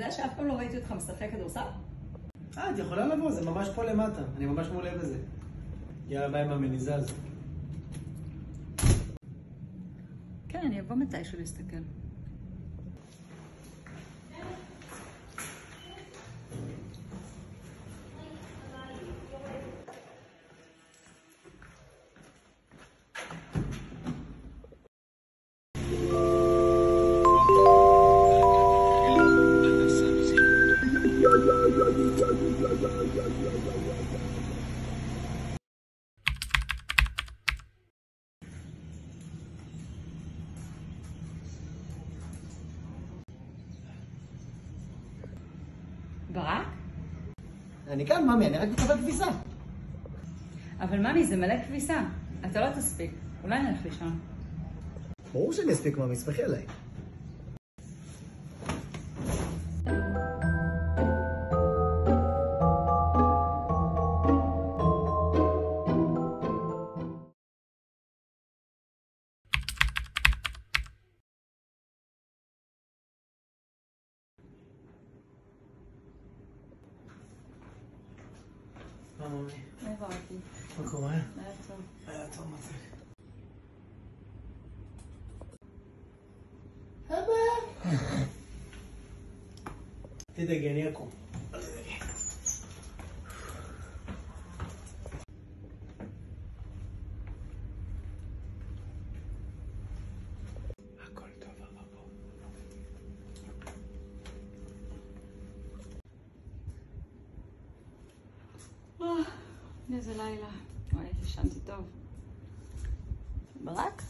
יודע שאף פעם לא ראיתי אותך משחק כדורסל? את יכולה לבוא, זה ממש פה למטה. אני ממש מעולה בזה. יאללה, ביי עם המניזז. כן, אני אבוא מתישהו להסתכל. ברק? אני כאן, ממי, אני רק מקבל כביסה. אבל ממי, זה מלא כביסה. אתה לא תספיק. אולי נלך לישון. ברור שאני אספיק, ממי, ספחי עליי. ממי. היי ברקי. מה קורה? היה טוב. היה טוב מצחיק. תדאגי, אני אקום. הכל טוב, אבא פה. איזה לילה. וואי, ישנתי טוב. ברק?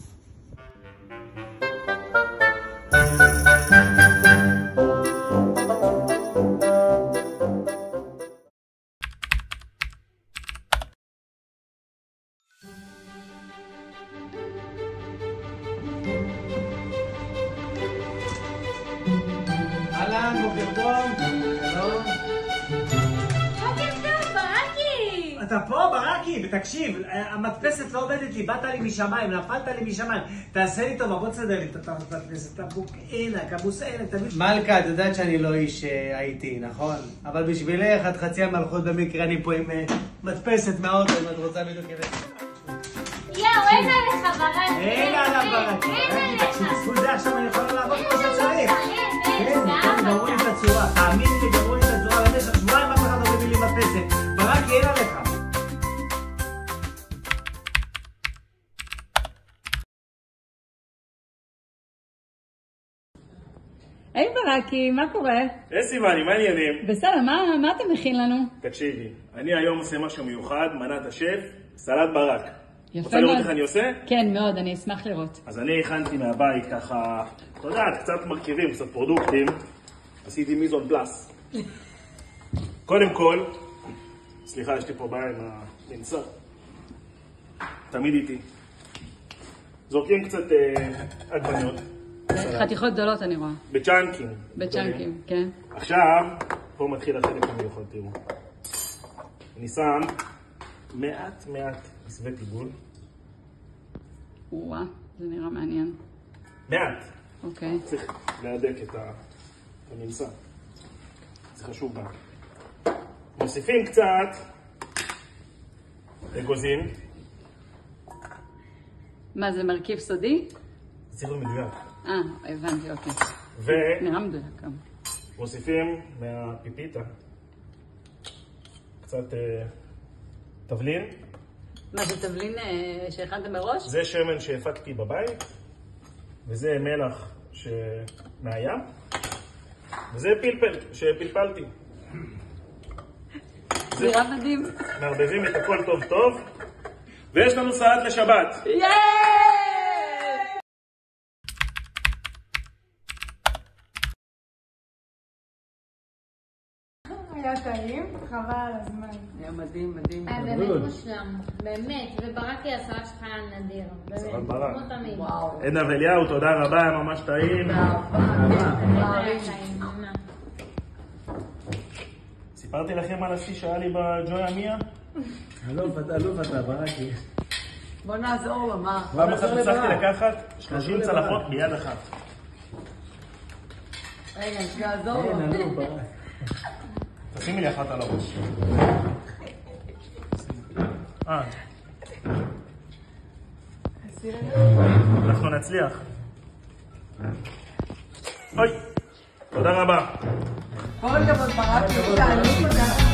אהלן, בוקר טוב. שלום. בוקר טוב, ברקי! אתה פה, ברקי? ותקשיב, המדפסת לא עובדת לי, באת לי משמיים, נפלת לי משמיים. תעשה לי טובה, בוא תסדר לי את המדפסת, כבוסענה, תביא... מלכה, את יודעת שאני לא איש הייתי, נכון? אבל בשבילך, את חצי המלכות במקרה, אני פה עם מדפסת מהאוטו, אם את רוצה בדיוק כדי... יאו, אין עליך, ברקי! אין עליו, ברקי. אין תקשיב, עליך! בזכות זה עכשיו אני יכול לעבוד כמו שצריך. אין, כן, גמרו לי את הצורה. תאמין לי, גמרו לי את הצורה במשך שבועיים, אף אחד לא מביא לי מדפסת. ברקי, אין עליך. היי ברקי, מה קורה? היי סיוני, מה העניינים? בסדר, מה אתה מכין לנו? תקשיבי, אני היום עושה משהו מיוחד, מנת השף, סלט ברק. יפה רוצה לראות מאוד. איך אני עושה? כן, מאוד, אני אשמח לראות. אז אני הכנתי מהבית ככה, אתה יודעת, קצת מרכיבים, קצת פרודוקטים. עשיתי מיזון פלאס. קודם כל, סליחה, יש לי פה בעיה עם המנסה. תמיד איתי. זורקים קצת עגבניות. חתיכות גדולות אני רואה. בצ'אנקים. בצ'אנקים, כן. עכשיו, פה מתחיל החלק המיוחד, תראו. אני שם מעט מסווה פיגול. וואה, זה נראה מעניין. מעט. אוקיי. צריך להדק את המנסה. זה חשוב גם. מוסיפים קצת אגוזים. מה, זה מרכיב סודי? זה צריך להיות מדויק. הבנתי, אוקיי. נראה מדויק גם. ומוסיפים מהפיפיטה קצת תבלין. מה, זה תבלין שהכנתם מראש? זה שמן שהפקתי בבית, וזה מלח מהים, וזה פלפל שפלפלתי. נראה מדהים. מערבבים את הכל טוב טוב, ויש לנו סלט לשבת. יאיי! היה טעים, חבל על הזמן. היה מדהים, מדהים. היה באמת מושלם, באמת, וברקי הסלט שלך היה נדיר, סלט באמת, ברק. כמו תמיד. וואו. עדנה ואליהו, תודה רבה, היה ממש טעים. היה טעים, ממש. סיפרתי לכם על השיא שהיה לי בג'ויה מיה? אלוף אתה, ברקי. בוא נעזור לו, מה? פעם אחת הצלחתי לקחת 30 צלחות ביד אחת. רגע, תעזור לו. תשימי לי אחת על הראש. אנחנו נצליח. אוי, תודה רבה. כל הכבוד ברק, תעלו תודה.